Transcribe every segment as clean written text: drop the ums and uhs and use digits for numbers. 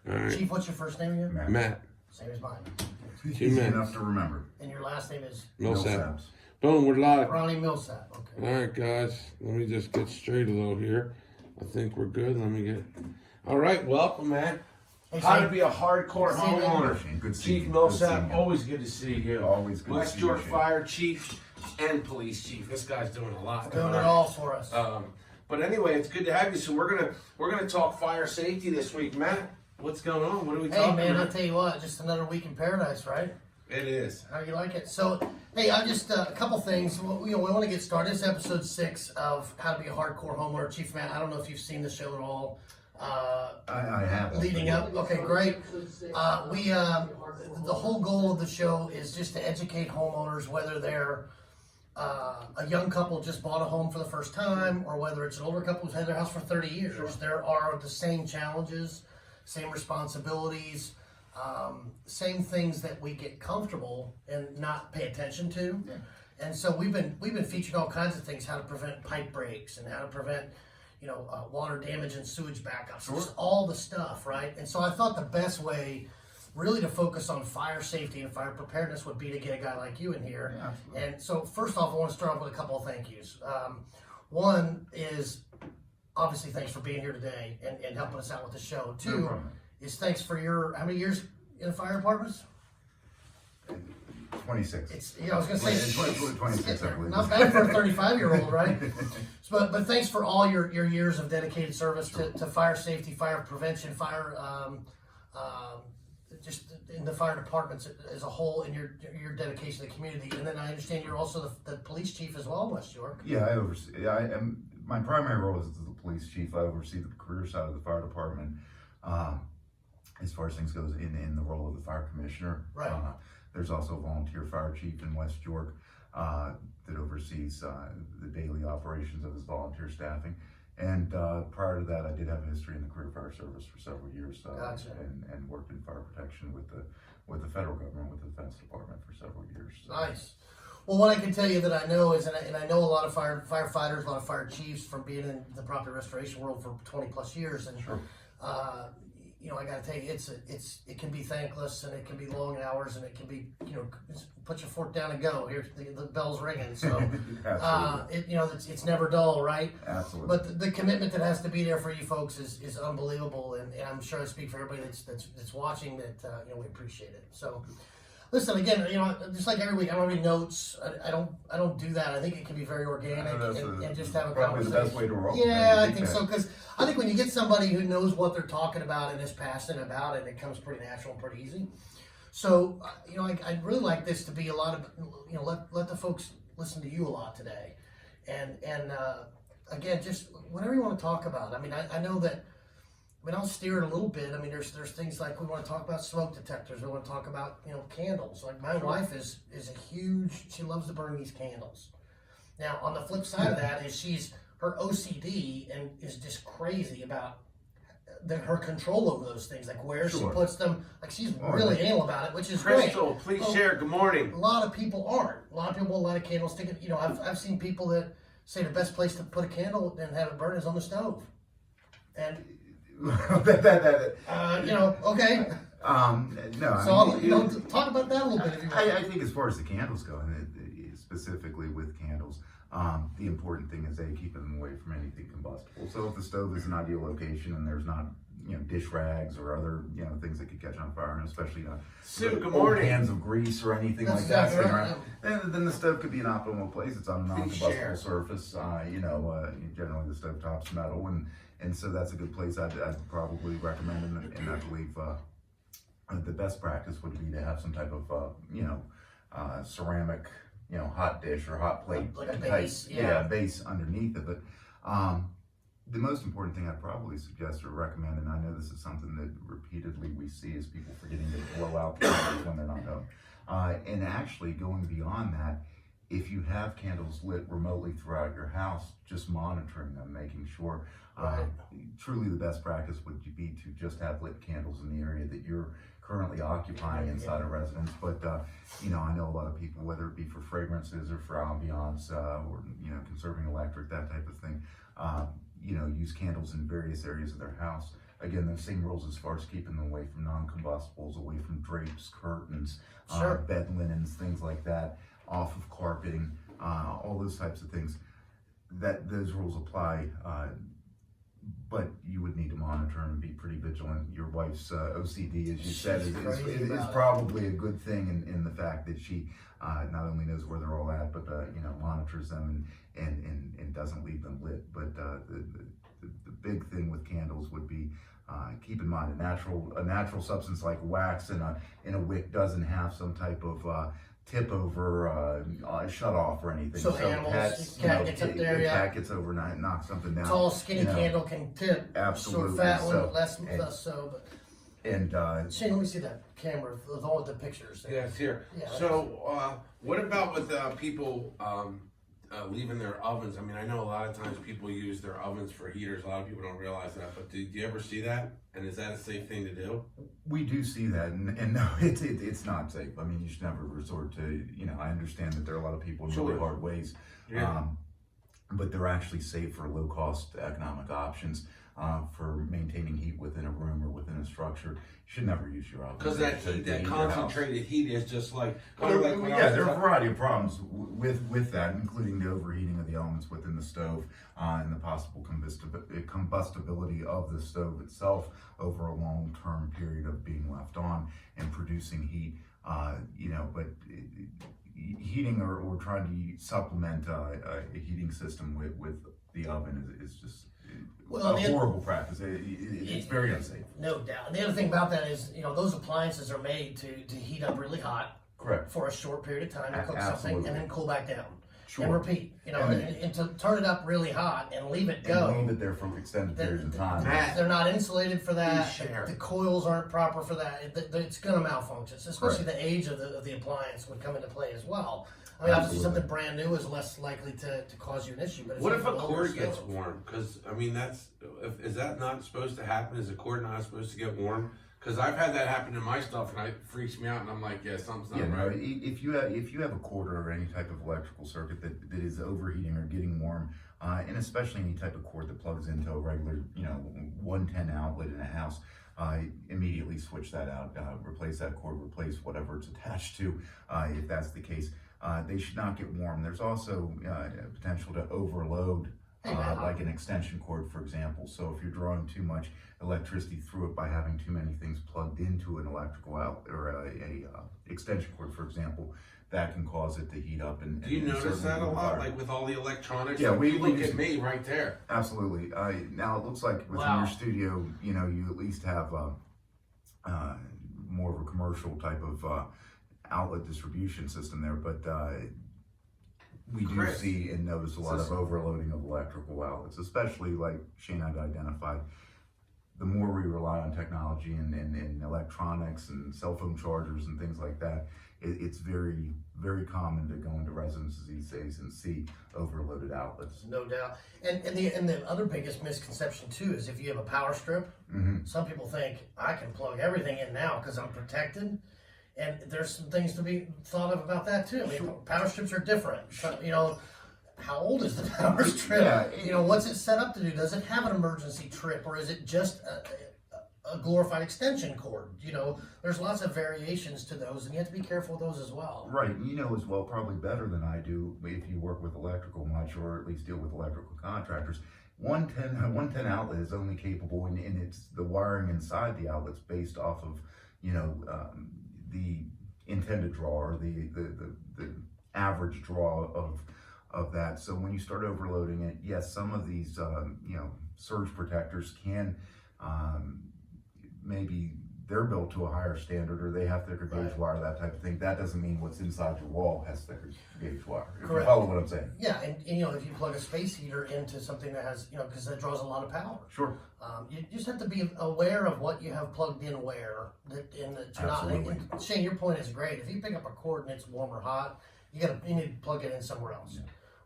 All right. Chief, what's your first name again? Matt. Same as mine. Easy enough to remember. And your last name is? Millsap. Boom, we're live. Ronnie Millsap. Okay. All right, guys. Let me just get straight a little here. I think we're good. Let me get. All right, welcome, man. Hey, How to Chief. be a hardcore Good seeing you. homeowner. Good seeing Chief you. Millsap, Good seeing you. always good to see you. Always good to West see you, York Chief. Fire Chief and Police Chief. This guy's doing a lot. Doing it all for us. But anyway, it's good to have you. So we're gonna talk fire safety this week, Matt. What's going on? What are we Hey, talking man, I'll about? tell you what, just another week in paradise, right? It is. How you like it? So, hey, I just a couple things. We want to get started. This is episode 6 of How to Be a Hardcore Homeowner. Chief Matt, I don't know if you've seen the show at all. I have. Leading up. Okay, great. The whole goal of the show is just to educate homeowners, whether they're a young couple just bought a home for the first time, or whether it's an older couple who's had their house for 30 years. Sure. There are the same challenges, same responsibilities, same things that we get comfortable and not pay attention to. Yeah. And so we've been featuring all kinds of things: how to prevent pipe breaks and how to prevent, water damage and sewage backups. Sure. Just all the stuff, right? And so I thought the best way really to focus on fire safety and fire preparedness would be to get a guy like you in here. Yeah, and so first off, I want to start off with a couple of thank yous. One is obviously thanks for being here today and helping us out with the show. Two is thanks for your, how many years in the fire departments? 26. I was going to say 26, I believe. Not bad for a 35-year-old, right? But thanks for all your years of dedicated service to fire safety, fire prevention, fire just in the fire departments as a whole, and your dedication to the community. And then I understand you're also the police chief as well in West York. Yeah, I oversee. I am. My primary role is as the police chief. I oversee the career side of the fire department. As far as things goes, in the role of the fire commissioner. Right. There's also a volunteer fire chief in West York that oversees the daily operations of his volunteer staffing. And prior to that, I did have a history in the career fire service for several years, Gotcha. and worked in fire protection with the federal government, with the Defense Department for several years. So. Nice. Well, what I can tell you that I know is, and I know a lot of firefighters, a lot of fire chiefs from being in the property restoration world for 20 plus years, and Sure. I got to tell you, it can be thankless, and it can be long hours, and it can be, put your fork down and go. Here's the bell's ringing. So, it's never dull, right? Absolutely. But the commitment that has to be there for you folks is unbelievable, and I'm sure I speak for everybody that's watching that we appreciate it. So, listen again. Just like every week, I don't read notes. I don't do that. I think it can be very organic and just have a probably conversation. the best way to roll. Yeah, I think so, because I think when you get somebody who knows what they're talking about and is passionate about it, it comes pretty natural and pretty easy. So, I'd really like this to be a lot of, let the folks listen to you a lot today. And again, just whatever you want to talk about. I mean, I know that, I'll steer it a little bit. I mean, there's things like we want to talk about smoke detectors. We want to talk about, candles. Like my wife is a huge, she loves to burn these candles. Now, on the flip side of that is her OCD and is just crazy about her control over those things, like where she puts them. Like she's really anal about it, which is Crystal, great. please share. Good morning. A lot of people aren't. A lot of people will light a candle, stick it. I've seen people that say the best place to put a candle and have it burn is on the stove. And okay. No. So talk about that a little bit. If you want. I think as far as the candles go, and specifically with candles, the important thing is they keep them away from anything combustible. So if the stove is an ideal location and there's not, dish rags or other, things that could catch on fire, and especially not Sue, good old morning. cans of grease or anything That's like that. exactly right. Then the stove could be an optimal place. It's on a non-combustible share. surface. Generally the stove top's metal, and so that's a good place I'd probably recommend. And I believe the best practice would be to have some type of ceramic, hot dish or hot plate, like a type, base, base underneath of it. The most important thing I'd probably suggest or recommend, and I know this is something that repeatedly we see, is people forgetting to blow out candles when they're not home. And actually going beyond that, if you have candles lit remotely throughout your house, just monitoring them, making sure. Truly the best practice would be to just have lit candles in the area that you're currently occupying inside a residence. But I know a lot of people, whether it be for fragrances or for ambiance, or conserving electric, that type of thing, use candles in various areas of their house. again, those same rules as far as keeping them away from non-combustibles, away from drapes, curtains, Sure. bed linens, things like that, off of carpeting, all those types of things. That those rules apply, but you would need to monitor and be pretty vigilant. Your wife's OCD, as you said, She's crazy is about it. probably a good thing in the fact that she not only knows where they're all at, but monitors them and doesn't leave them lit. But the big thing with candles would be keep in mind a natural substance like wax in a wick doesn't have some type of tip over shut off or anything. So animals, cat gets up there, yeah. Cat gets over, knock something down. Tall, skinny candle can tip. Absolutely. Short, fat one, So, less and- so. But And Shane, let me see that camera, the one with the pictures. Yeah, it's here. Yeah, So, what about with people leaving their ovens? I mean, I know a lot of times people use their ovens for heaters. A lot of people don't realize that. But do you ever see that? And is that a safe thing to do? we do see that, and no, it's not safe. I mean, you should never resort to, I understand that there are a lot of people in Sure. really hard ways, Yeah. but they're actually safe for low-cost economic options for maintaining heat within a room or within a structure. You should never use your oven. Because that to heat, that heat your house. concentrated heat is just like Well, when I yeah, was there are up- a variety of problems with that, including the overheating of the elements within the stove and the possible combustibility of the stove itself over a long-term period of being left on and producing heat. But heating or trying to supplement a heating system with the oven is just Well, a horrible practice. It's very unsafe. No doubt. And the other thing about that is, those appliances are made to heat up really hot Correct. for a short period of time to cook Absolutely. something and then cool back down. Sure. And repeat. And to turn it up really hot and leave it And go. leave it there for extended periods of time. Matt. They're not insulated for that. Please share. The coils aren't proper for that. It's going to malfunction. So especially the age of the appliance would come into play as well. I mean, obviously Absolutely. something brand new is less likely to cause you an issue. But What if a older cord gets stove- warm? Because I mean, is that not supposed to happen? Is a cord not supposed to get warm? Because I've had that happen to my stuff, and it freaks me out, and I'm like, yeah, something's not Yeah, no, right. if you have a cord or any type of electrical circuit that is overheating or getting warm, and especially any type of cord that plugs into a regular 110 outlet in a house, immediately switch that out, replace that cord, replace whatever it's attached to, if that's the case. They should not get warm. There's also potential to overload, like an extension cord, for example. So if you're drawing too much electricity through it by having too many things plugged into an electrical outlet or a extension cord, for example, that can cause it to heat up. And Do you notice certainly that a move lot, fire. like with all the electronics? Yeah, Like, we you look use- at me right there. Absolutely. Now it looks like within Wow. your studio, you at least have more of a commercial type of outlet distribution system there, but we do Chris, see and notice a lot of overloading of electrical outlets, especially like Shane had identified. The more we rely on technology and electronics and cell phone chargers and things like that, it's very, very common to go into residences these days and see overloaded outlets. No doubt. And the other biggest misconception too is if you have a power strip, some people think I can plug everything in now because I'm protected. And there's some things to be thought of about that too. I mean, power strips are different. So, how old is the power strip? Yeah. What's it set up to do? Does it have an emergency trip, or is it just a glorified extension cord? There's lots of variations to those, and you have to be careful with those as well. Right, you know as well, probably better than I do, if you work with electrical much, or at least deal with electrical contractors. 110 outlet is only capable, and it's the wiring inside the outlet's based off of, the intended draw or the average draw of that. So when you start overloading it, yes, some of these surge protectors can maybe they're built to a higher standard, or they have thicker gauge wire, that type of thing. That doesn't mean what's inside your wall has thicker gauge wire. If you Correct. follow what I'm saying. Yeah, and if you plug a space heater into something that has, because that draws a lot of power. Sure. You just have to be aware of what you have plugged in where. That you're not. Absolutely. And Shane, your point is great. If you pick up a cord and it's warm or hot, you need to plug it in somewhere else,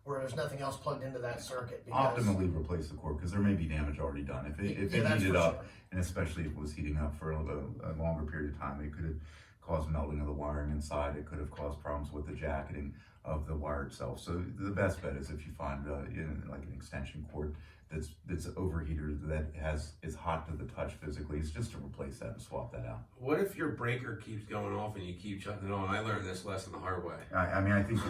where there's nothing else plugged into that circuit. Because, Optimally replace the cord, because there may be damage already done. If it Yeah, that's heated for up, sure. and especially if it was heating up for a longer period of time, it could have caused melting of the wiring inside. It could have caused problems with the jacketing of the wire itself. So the best bet is if you find like an extension cord that's overheated, that is hot to the touch physically, it's just to replace that and swap that out. What if your breaker keeps going off and you keep shutting it on? I learned this lesson the hard way. I mean, I think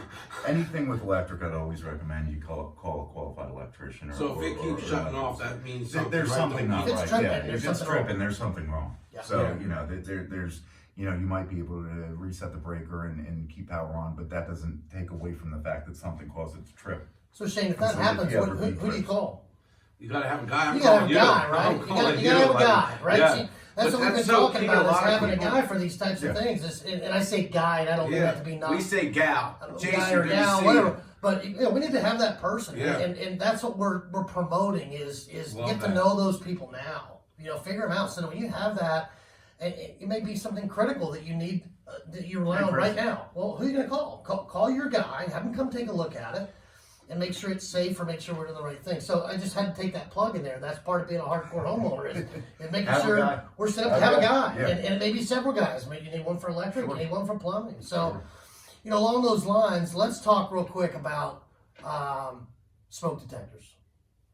anything with electric, I'd always recommend you call a qualified electrician. So if it keeps shutting off, that means something. There's right? something not If it's right. tripping, Yeah, there's if it's something wrong. tripping, there's something wrong. Yeah. So Yeah. there's you might be able to reset the breaker and keep power on, but that doesn't take away from the fact that something caused it to trip. So Shane, if that So if happens, you have who repeat do you trips. call? You gotta have a guy. I'm You gotta have a calling guy, you. right? I'm You calling gotta have a like- guy, right? Yeah. See, But that's what we've been that's so talking key. about, A is lot of having a people- guy for these types of Yeah. things. And I say guy, and I don't mean that to be not we say gal. Jason, guy or good to gal, see whatever. you. But we need to have that person, Yeah. and that's what we're promoting is Love get to that. know those people now. Figure them out. So that when you have that, and it may be something critical that you need that you rely on right now. Well, who are you going to call? Call your guy. Have him come take a look at it, and make sure it's safe, or make sure we're doing the right thing. So I just had to take that plug in there. That's part of being a hardcore homeowner is making Have a sure guy. we're set up to have a guy, Yeah. and it may be several guys. Maybe you need one for electric, Sure. you need one for plumbing. So. Along those lines, let's talk real quick about smoke detectors.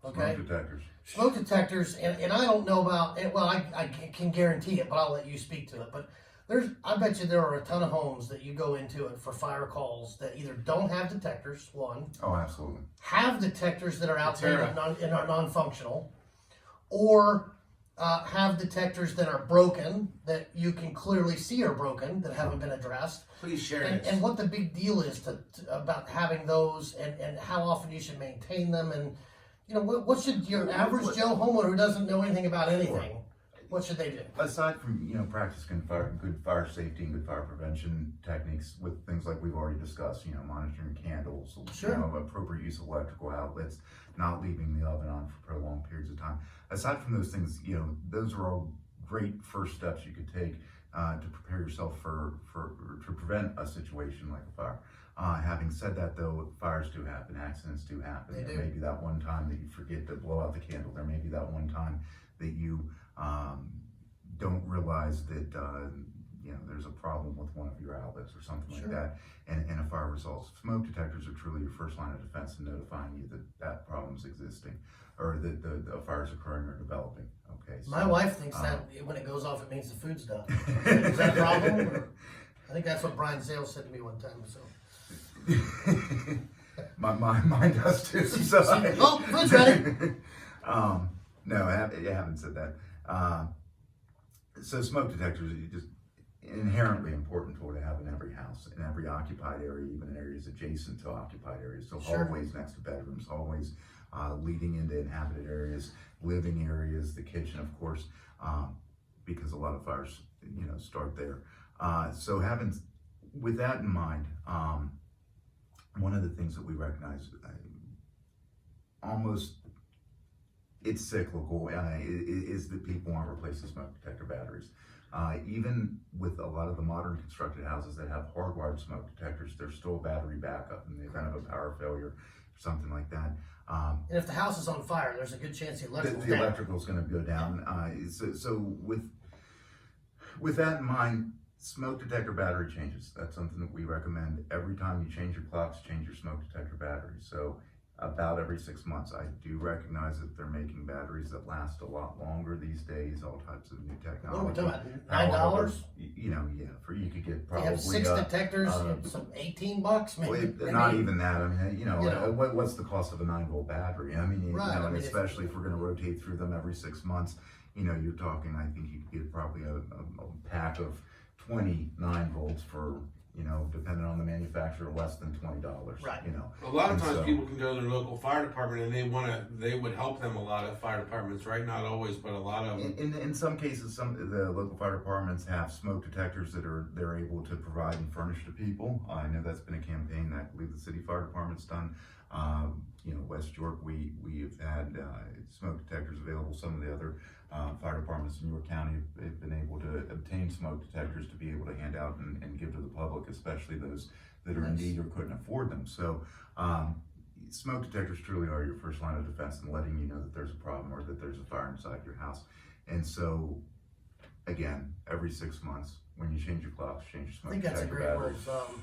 Okay? Smoke detectors. Smoke detectors, and I don't know about it. Well, I can guarantee it, but I'll let you speak to it. But I bet you there are a ton of homes that you go into it for fire calls that either don't have detectors, one, Oh, absolutely. have detectors that are outdated Terra. and are non-functional, or have detectors that are broken, that you can clearly see are broken, that haven't been addressed. Please share And this. what the big deal is about having those, and how often you should maintain them, and what should your average Joe homeowner who doesn't know anything about anything, what should they do? Aside from practicing good fire safety and good fire prevention techniques with things like we've already discussed, monitoring candles, Sure. appropriate use of electrical outlets, not leaving the oven on for prolonged periods of time. Aside from those things, those are all great first steps you could take to prepare yourself to prevent a situation like a fire. Having said that, though, fires do happen, accidents do happen. They There do. may be that one time that you forget to blow out the candle. There may be that one time that you don't realize that there's a problem with one of your outlets or something Sure. like that, and a fire results. Smoke detectors are truly your first line of defense in notifying you that problem's existing, or that the fire's occurring or developing. Okay. My wife thinks that when it goes off, it means the food's done. Is that a problem? Or- I think that's what Brian Sales said to me one time. So. Mine does too. So Oh, food's ready. No, I haven't said that. So smoke detectors are just inherently important tool to have in every house, in every occupied area, even in areas adjacent to occupied areas. So Sure. hallways next to bedrooms, hallways leading into inhabited areas, living areas, the kitchen, of course, because a lot of fires, start there. So with that in mind, one of the things that we recognize, it's cyclical, is that people aren't replacing smoke detector batteries. Even with a lot of the modern constructed houses that have hardwired smoke detectors, there's still a battery backup in the event of a power failure or something like that. And if the house is on fire, there's a good chance the electrical's The down. electrical is going to go down. So with that in mind, smoke detector battery changes. That's something that we recommend every time you change your clocks, change your smoke detector battery. So about every 6 months. I do recognize that they're making batteries that last a lot longer these days, all types of new technology. What are we talking about? $9? You could get You probably have 6 detectors, some $18 maybe. not even that. I mean, know. what's the cost of a 9-volt battery? I mean, Right, I and mean, especially if we're going to rotate through them every 6 months, you're talking. I think you could get probably a pack of 20 9-volts for, depending on the manufacturer, less than $20. Right. A lot of And times so- people can go to their local fire department and they would help them a lot at fire departments, right? Not always, but a lot of them. In some cases, some of the local fire departments have smoke detectors that they're able to provide and furnish to people. I know that's been a campaign that I believe the city fire department's done. West York, we have had smoke detectors available. Some of the other fire departments in York County have been able to obtain smoke detectors to be able to hand out and give to the public, especially those that are in Nice. need or couldn't afford them. So smoke detectors truly are your first line of defense in letting you know that there's a problem or that there's a fire inside your house. And so, again, every 6 months, when you change your clocks, change your I smoke think that's a detector great word. batteries.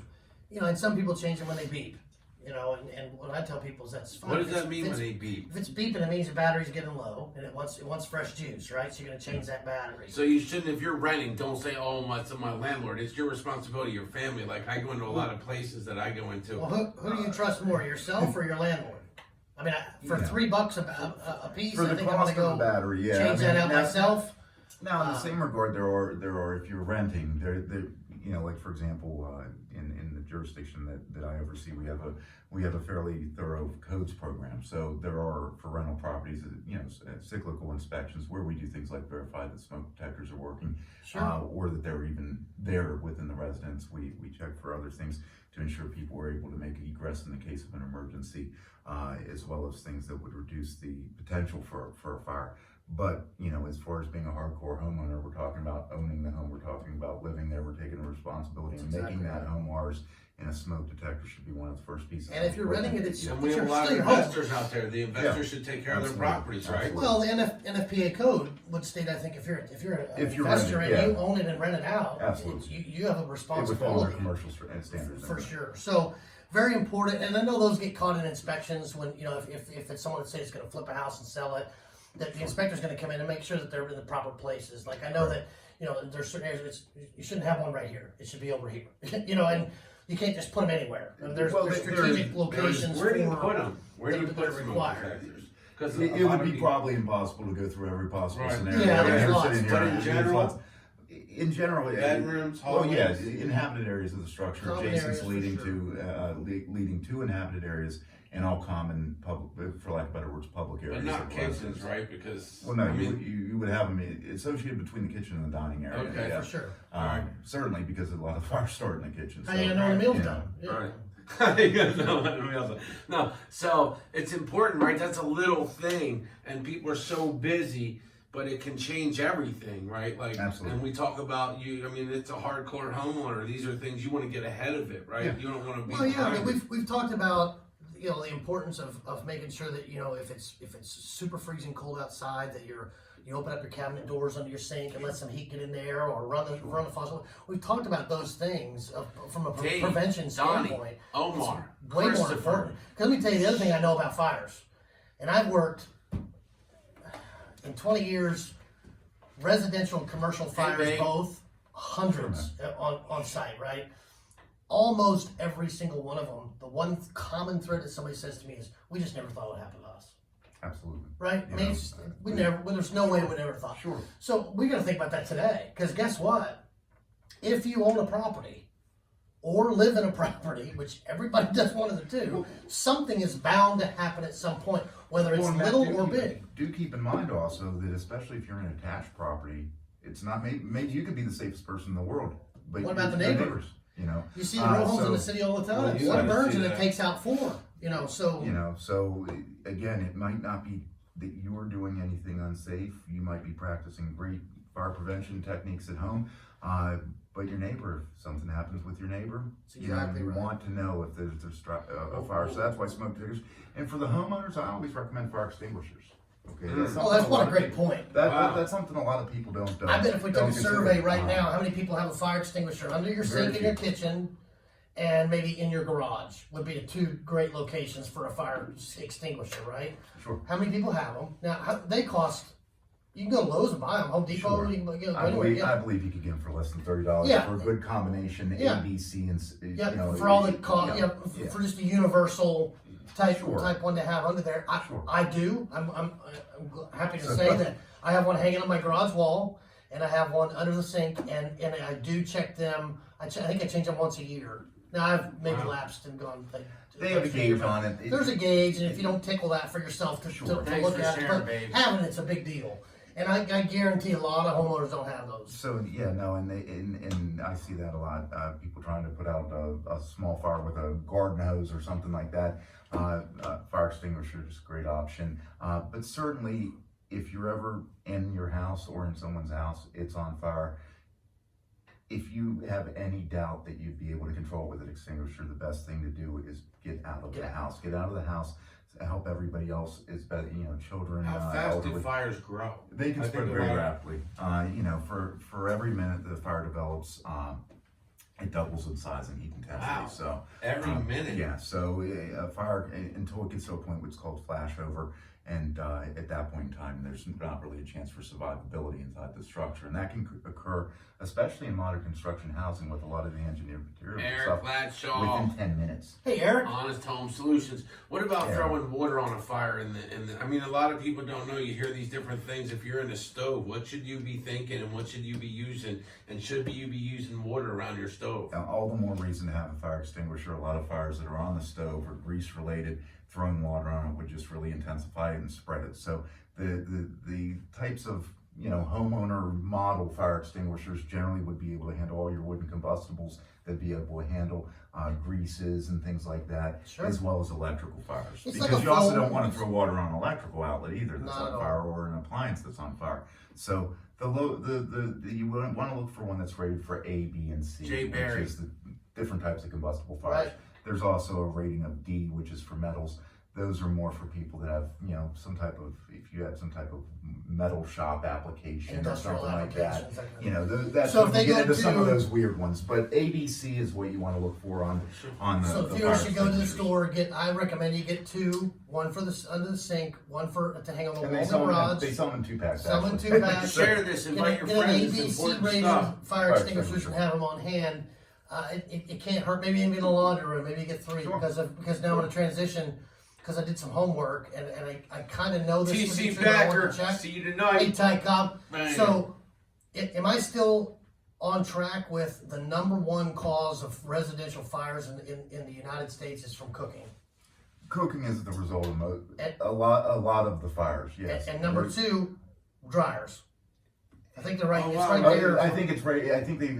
You know, and some people change them when they beep. You know, and what I tell people is that's fine. What does If that it's- mean if when it's- they beep? If it's beeping, it means the battery's getting low and it wants fresh juice, right? So you're gonna change that battery. So you shouldn't, if you're renting, don't say, "Oh, it's my landlord." It's your responsibility, your family. Like I go into a lot of places that I go into. Well, who do you trust more, yourself or your landlord? I mean, for Yeah. $3 a piece, For I the think I'm gonna cost of the go battery, yeah. change that out myself. Now, in the same regard, there are if you're renting, there, you know, like for example, in the jurisdiction that I oversee, we have a fairly thorough codes program. So there are for rental properties, you know, cyclical inspections where we do things like verify that smoke detectors are working, Sure. or that they're even there within the residence. We check for other things to ensure people are able to make egress in the case of an emergency, as well as things that would reduce the potential for a fire. But, you know, as far as being a hardcore homeowner, we're talking about owning the home, we're talking about living there, we're taking a responsibility and making Exactly that right. home ours, and a smoke detector should be one of the first pieces. And if you're renting it, it's- Yeah. And we have a You're lot of still your home. investors out there. The investors should take care of their Absolutely. properties, right? Absolutely. Well, the NFPA code would state, I think, if you're an If you're investor renting, and you yeah. own it and rent it out, Absolutely. you have a It would fall under responsibility. commercial standards. For sure. So very important. And I know those get caught in inspections when, you know, if it's someone that says it's going to flip a house and sell it, that the inspector's going to come in and make sure that they're in the proper places. Like I know that, you know, there's certain areas you shouldn't have one right here. It should be over here. You know, and you can't just put them anywhere. There's strategic locations Where do you for put them? Where do you that put are smoke required. detectors? Because It would be probably impossible to go through every possible Right. scenario. Yeah, there's You're lots. sitting here But in and there's general- lots. In general, Bedrooms, well, yeah, hallways. inhabited areas of the structure, Common adjacent areas for leading sure. to leading to inhabited areas, and all common public, for lack of better words, public areas. But not of kitchens, residence. right? Because Well, no, I mean, you would have them associated between the kitchen and the dining area. Okay, yeah. for sure. Alright. Certainly, because a lot of fires start in the kitchen. How you know when the meal's you done? Yeah. right. You guys know what I mean? No, so it's important, right? That's a little thing, and people are so busy, but it can change everything, right? Like, Absolutely. and we talk about you. I mean, it's a hardcore homeowner. These are things you want to get ahead of it, right? Yeah. You don't want to be. Well, yeah, I mean, behind it. we've talked about, you know, the importance of making sure that, you know, if it's super freezing cold outside, that you open up your cabinet doors under your sink and let some heat get in there, or run the faucet. We've talked about those things from a Dave, prevention Donnie, standpoint. Omar, Way more Christopher. important. Because let me tell you the other thing I know about fires, and I've worked in 20 years, residential and commercial fires babe. both, hundreds on site, right? Almost every single one of them, the one common thread that somebody says to me is, we just never thought it would happen to us. Absolutely. Right? I mean, Yeah. there's no way we never thought. Sure. So we got to think about that today, because guess what? If you own a property or live in a property, which everybody does one of the two, something is bound to happen at some point, whether it's Well, and Matt, little do or keep- big. Do keep in mind also that especially if you're in an attached property, it's not maybe you could be the safest person in the world, but What about the your neighbor? neighbors? You know, You see the row homes in the so- city all the time. Well, you One gotta burns see and it that. takes out 4. You know, so You know, so again, it might not be that you're doing anything unsafe. You might be practicing great fire prevention techniques at home, but your neighbor, if something happens with your neighbor, That's exactly you right. want to know if there's a fire. So that's why smoke detectors. And for the homeowners, I always recommend fire extinguishers. Okay, Mm. well, something that's a what lot a of great people- point. Wow. That's something a lot of people don't. I bet if we took don't a consider. survey right now, how many people have a fire extinguisher under your Very sink in your few. kitchen, and maybe in your garage would be the 2 great locations for a fire extinguisher, right? Sure. How many people have them? Now, they cost. You can go to Lowe's and buy them. Home Depot. Sure. You can go I anywhere. believe, Yeah. I believe you could get them for less than $30 Yeah. for a good combination, Yeah. A, B, C, and Yeah, you know, for all the you cost, know, yeah, yeah. for just a universal type Sure. one to have under there. Sure. I do. I'm happy to say that I have one hanging on my garage wall, and I have one under the sink, and I do check them. I think I change them once a year. Now I've maybe Wow. lapsed and gone. They have a gauge on it. There's a gauge, and if you don't tickle that for yourself to Sure. to Thanks look for at, sharing, but babe. having it's a big deal. And I guarantee a lot of homeowners don't have those. So yeah, no, and I see that a lot. People trying to put out a small fire with a garden hose or something like that. Fire extinguisher is a great option. But certainly, if you're ever in your house or in someone's house, it's on fire. if you have any doubt that you'd be able to control it with an extinguisher, the best thing to do is get out of the house. Get out of the house. Help everybody else. It's better, children. How fast do elderly. fires grow? They can I spread think very about- rapidly. For every minute that the fire develops, it doubles in size and heat intensity. Wow. So Every minute. yeah. So a fire until it gets to a point what's called flashover, and at that point in time, there's not really a chance for survivability inside the structure, and that can occur, especially in modern construction housing with a lot of the engineered materials and Eric stuff, Bradshaw, within 10 minutes. Hey, Eric. Honest Home Solutions. What about Yeah. throwing water on a fire I mean, a lot of people don't know. You hear these different things. If you're in a stove, what should you be thinking and what should you be using? And should you be using water around your stove? Now, all the more reason to have a fire extinguisher. A lot of fires that are on the stove or grease related, throwing water on it would just really intensify it and spread it. So the types of homeowner model fire extinguishers generally would be able to handle all your wooden combustibles. They'd be able to handle greases and things like that, Sure. as well as electrical fires. It's Because like a you also foam- don't want to throw water on an electrical outlet either that's Not at on all. fire, or an appliance that's on fire. So you want to look for one that's rated for A, B, and C, Jay which Barry. is the different types of combustible fires. Right. There's also a rating of D, which is for metals. Those are more for people that have, if you have some type of metal shop application or Industrial something like that. applications, that kind of That's So when if they you get go into some of to- those weird ones. But ABC is what you want to look for on the. So the viewers fire should go to the extinguishers. store. I recommend you get two. One for under the sink. One to hang on the wall And in they the sell them. garage. They sell them in 2-packs. Sell them in actually. 2-packs. Share this. Invite your Get an friends. It's ABC important rated stuff. fire extinguishers and have them on hand. It can't hurt. Maybe even in a laundry room. Maybe you get three Sure. because now I'm going to transition because I did some homework and I kind of know this. to be TC true, but I want Backer. to check. See you Hey, tonight. Ty Cobb. Man. So, am I still on track with the number one cause of residential fires in the United States is from cooking? Cooking is the result of And- a lot of the fires. Yes. And number two, dryers. I think they're right. Oh, It's wow. right there. I think it's right. I think they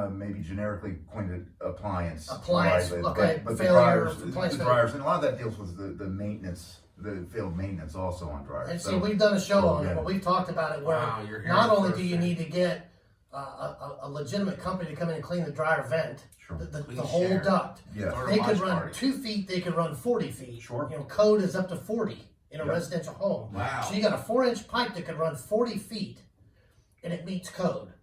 maybe generically coined it appliance. Appliance, right, okay, But failure, the appliance the dryers, and a lot of that deals with the maintenance, the failed maintenance also on dryers. And So- see, we've done a show on yeah. it, but we've talked about it where Wow, you're hearing not it only first do you hand. need to get a legitimate company to come in and clean the dryer vent, Sure. the Please whole share. duct. Yeah. Or a They could watch run party. 2 feet, they could run 40 feet. Sure. Code is up to 40 in a Yep. residential home. Wow. So you got a 4-inch pipe that could run 40 feet and it meets code.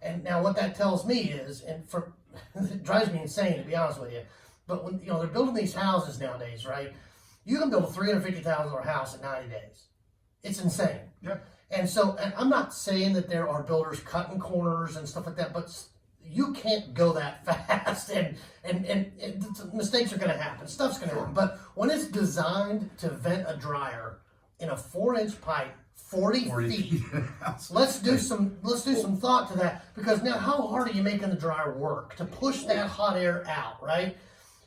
And now what that tells me is, it drives me insane to be honest with you, but when they're building these houses nowadays, right? You can build a $350,000 house in 90 days. It's insane. Yeah. And I'm not saying that there are builders cutting corners and stuff like that, but you can't go that fast, and mistakes are going to happen. Stuff's going to happen. But when it's designed to vent a dryer in a 4-inch pipe, 40 feet, let's do some thought to that, because now how hard are you making the dryer work to push that hot air out, right?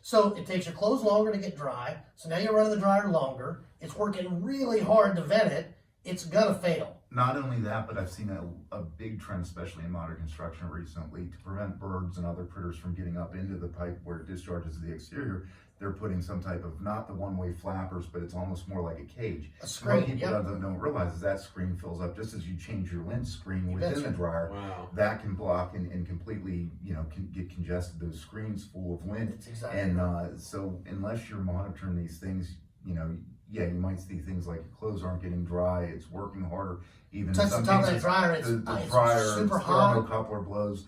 So it takes your clothes longer to get dry. So now you're running the dryer longer. It's working really hard to vent it. It's gonna fail. Not only that, but I've seen a big trend, especially in modern construction recently, to prevent birds and other critters from getting up into the pipe where it discharges to the exterior. They're putting some type of, not the one-way flappers, but it's almost more like a cage. A screen, What people yep. don't realize is that screen fills up just as you change your lens screen within betcha. the dryer. Wow. That can block and completely, can get congested. Those screens full of wind. That's exactly And so unless you're monitoring these things, you might see things like your clothes aren't getting dry, it's working harder. Even in Touch the some top of that cases, dryer, it's super hot. thermocoupler blows.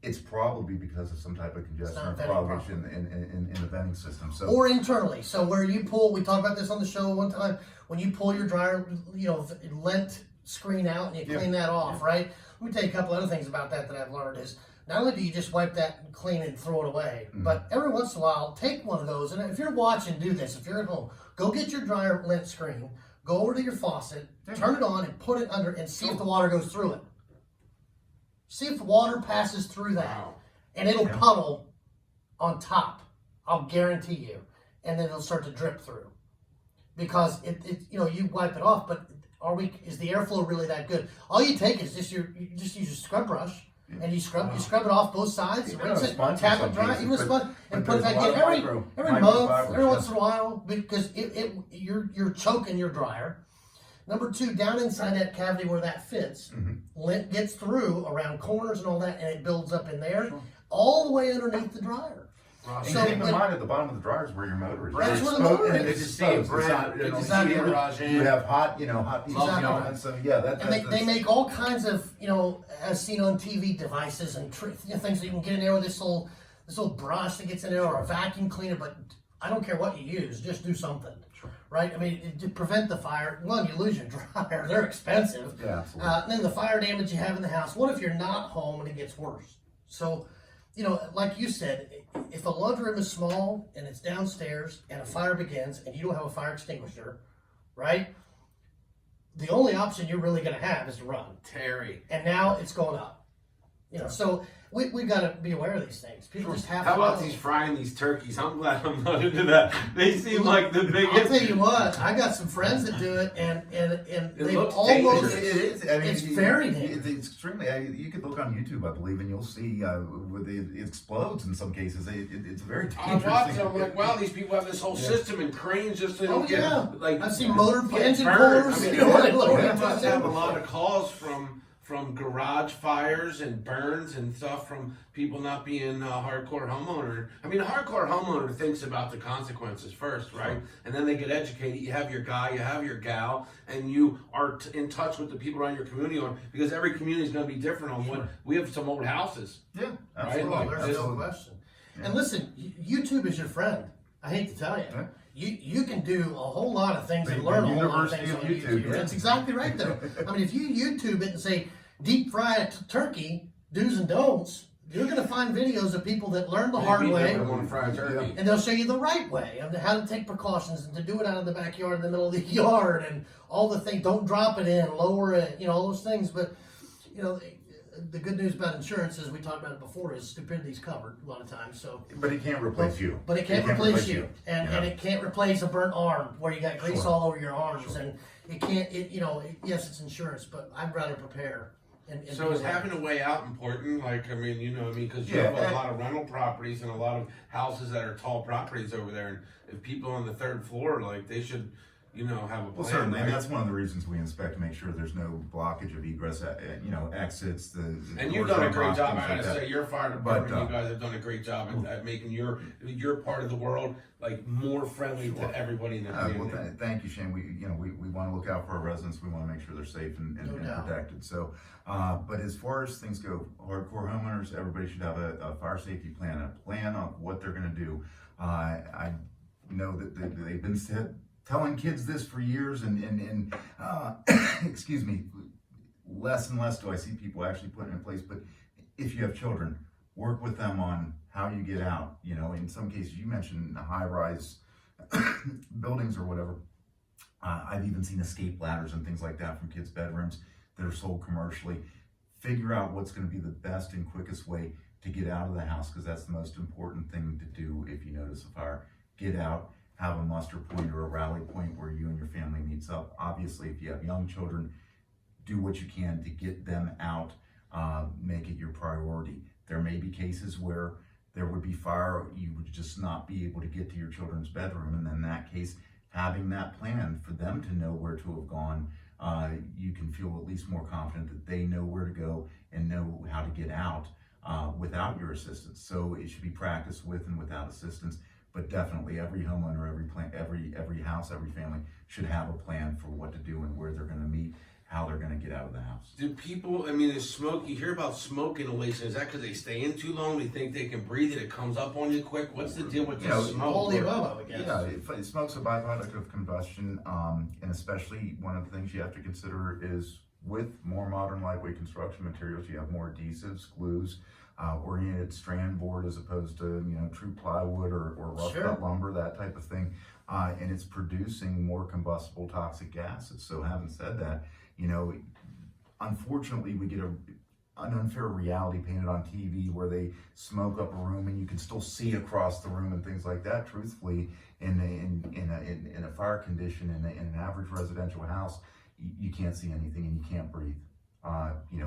It's probably because of some type of congestion or not venting cloggage in the venting system. So Or internally. So where you pull, we talked about this on the show one time, when you pull your dryer, lint screen out and you Yeah. clean that off, right? Let me tell you a couple other things about that I've learned is, not only do you just wipe that and clean it and throw it away, but every once in a while, take one of those, and if you're watching, do this. If you're at home, go get your dryer lint screen, go over to your faucet, turn it on, and put it under, and see if the water goes through it. See if the water passes through that, Wow. and it'll puddle on top. I'll guarantee you, and then it'll start to drip through, because you wipe it off, but is the airflow really that good? All you take is you just use a scrub brush. And you scrub it off both sides, You rinse can it, have a sponge tap in it some dry, cases, even a but- sponge, and but put it there's back a in lot of every microfibers, month, yeah. every once in a while, because you're choking your dryer. Number two, down inside that cavity where that fits, lint gets through around corners and all that, and it builds up in there, all the way underneath the dryer. And So keep in when- mind at the bottom of the dryer is where your motor is. That's It's where the motor exposed- and is. It's It's the exposed. It's not, it's exactly the right. garage you in. have hot pieces Exactly going right. on. So yeah, And they make all kinds of, as seen on TV, devices and things that you can get in there with this little brush that gets in there or a vacuum cleaner. But I don't care what you use, just do something, right? I mean, to prevent the fire. One, you lose your dryer; they're expensive. Yeah, absolutely. And then the fire damage you have in the house. What if you're not home and it gets worse? So, like you said, if a lunchroom is small and it's downstairs and a fire begins and you don't have a fire extinguisher, right? The only option you're really going to have is to run. Terry. And now it's going up. So we got to be aware of these things. People just have How to. about these frying these turkeys? I'm glad I'm not into that. They seem like the I'll biggest. tell you what, I got some friends that do it, and they've looks almost. dangerous. It is. I mean, It's very dangerous. It's extremely. You could look on YouTube, I believe, and you'll see where it explodes in some cases. It's very I dangerous. watch thing. it, I'm like, wow, these people have this whole system and cranes just to Oh, get yeah. like. I've seen motor get engine burned. pullers. I mean, They look they like must that. have a lot of calls from garage fires and burns and stuff from people not being a hardcore homeowner. I mean, a hardcore homeowner thinks about the consequences first, right? And then they get educated. You have your guy, you have your gal, and you are in touch with the people around your community because every community is going to be different on what. We have some old houses. Yeah, absolutely. Right? There's no absolutely. question. And listen, YouTube is your friend. I hate to tell you. Yeah. You can do a whole lot of things and The learn a whole lot of University things of on YouTube, YouTube. yeah. That's exactly right, though. I mean, if you YouTube it and say deep fry a turkey, do's and don'ts, you're going to find videos of people that learned the hard way, People want to fry a turkey. and they'll show you the right way of how to take precautions and to do it out of the backyard in the middle of the yard and all the things. Don't drop it in, lower it, all those things. But the good news about insurance, as we talked about it before, is stupidity's covered a lot of times. So. But it can't replace you. But it can't replace you, and Yeah. it can't replace a burnt arm where you got grease Sure. all over your arms, and it can't. Yes, it's insurance, but I'd rather prepare. And So be is aware. having a way out important? Like, I mean, because you Yeah, have a and- lot of rental properties and a lot of houses that are tall properties over there. And if people on the third floor, like, they should, have a plan. Well, certainly, and right? that's one of the reasons we inspect to make sure there's no blockage of egress, exits. And you've done a great job. I things gotta like that. say, your fire department, But, you guys have done a great job at making your part of the world like more friendly to everybody in the Well, community. thank you, Shane. We want to look out for our residents. We want to make sure they're safe and No doubt. protected. So, but as far as things go, hardcore homeowners, everybody should have a fire safety plan, a plan on what they're going to do. I know that they've been telling kids this for years, and excuse me, less and less do I see people actually putting it in place. But if you have children, work with them on how you get out. In some cases, you mentioned high-rise buildings or whatever. I've even seen escape ladders and things like that from kids' bedrooms that are sold commercially. Figure out what's going to be the best and quickest way to get out of the house, because that's the most important thing to do if you notice a fire. Get out, have a muster point or a rally point where you and your family meets up. Obviously, if you have young children, do what you can to get them out. Make it your priority. There may be cases where there would be fire, you would just not be able to get to your children's bedroom, and in that case, having that plan for them to know where to have gone, you can feel at least more confident that they know where to go and know how to get out without your assistance. So it should be practiced with and without assistance, but definitely every homeowner, every house, every family should have a plan for what to do and where they're going to meet, how they're going to get out of the house. Do people, is smoke, you hear about smoke inhalation, is that because they stay in too long, they think they can breathe it, it comes up on you quick? What's the deal with this smoke? All the above, I would guess. Yeah, smoke's a byproduct of combustion, and especially one of the things you have to consider is with more modern lightweight construction materials, you have more adhesives, glues, oriented strand board as opposed to true plywood or rough Sure. cut lumber, that type of thing, and it's producing more combustible toxic gases. So having said that, unfortunately we get an unfair reality painted on TV where they smoke up a room and you can still see across the room and things like that. Truthfully, in a fire condition in an average residential house, you can't see anything and you can't breathe.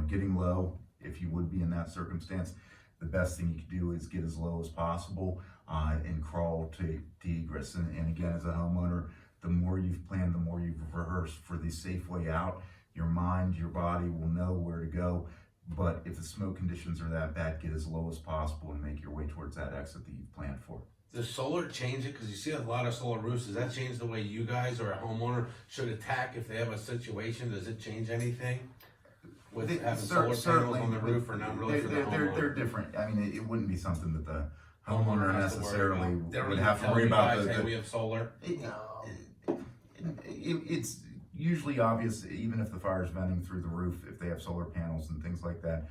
Getting low, if you would be in that circumstance, the best thing you can do is get as low as possible and crawl to egress. And again, as a homeowner, the more you've planned, the more you've rehearsed for the safe way out. Your mind, your body will know where to go. But if the smoke conditions are that bad, get as low as possible and make your way towards that exit that you've planned for. Does solar change it? Because you see a lot of solar roofs. Does that change the way you guys or a homeowner should attack if they have a situation? Does it change anything with having solar panels on the roof, or not really for the homeowner? They're different. I mean, it wouldn't be something that the homeowner has to worry necessarily about. They don't would even have to tell worry you about. guys, hey, we have solar. It's usually obvious, even if the fire is venting through the roof, if they have solar panels and things like that.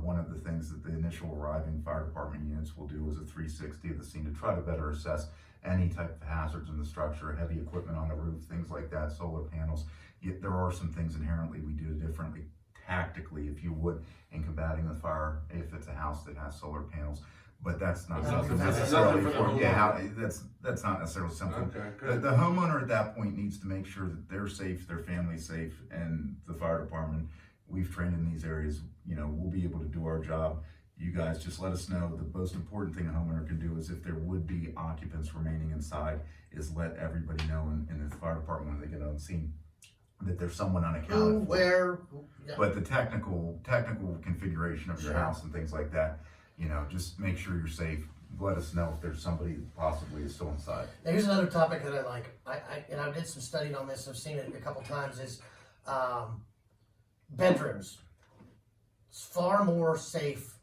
One of the things that the initial arriving fire department units will do is a 360 of the scene to try to better assess any type of hazards in the structure, heavy equipment on the roof, things like that, solar panels. Yet there are some things inherently we do differently, tactically, if you would, in combating the fire if it's a house that has solar panels. But that's not something necessarily that's not necessarily simple. Okay, good. The homeowner at that point needs to make sure that they're safe, their family's safe, and the fire department, we've trained in these areas, we'll be able to do our job. You guys just let us know. The most important thing a homeowner can do is, if there would be occupants remaining inside, is let everybody know in the fire department when they get on scene that there's someone unaccounted Who, for. where, yeah. But the technical configuration of your Sure. house and things like that, just make sure you're safe. Let us know if there's somebody that possibly is still inside. Now, here's another topic that I like. I did some studying on this. I've seen it a couple times. Is bedrooms. It's far more safe,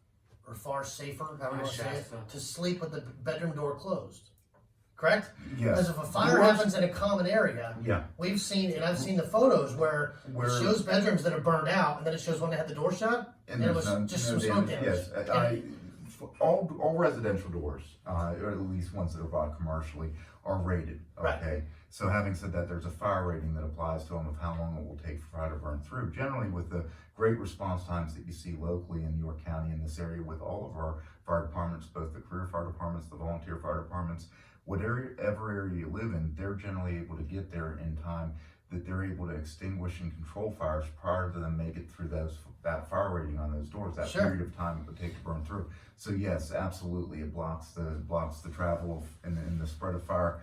or far safer, however you want to say it, to sleep with the bedroom door closed. Correct? Yes. Because if a fire Doors- happens in a common area, Yeah. we've seen, and I've seen the photos where Where- it shows bedrooms that are burned out, and then it shows when they had the door shut, and it was just some smoke damage. Yes. All residential doors, or at least ones that are bought commercially, are rated. Right. Okay. So having said that, there's a fire rating that applies to them of how long it will take for fire to burn through. Generally, with the great response times that you see locally in York County in this area, with all of our fire departments, both the career fire departments, the volunteer fire departments, whatever area you live in, they're generally able to get there in time that they're able to extinguish and control fires prior to them make it through that fire rating on those doors, that Sure. period of time it would take to burn through. So yes, absolutely, it blocks the travel and the spread of fire.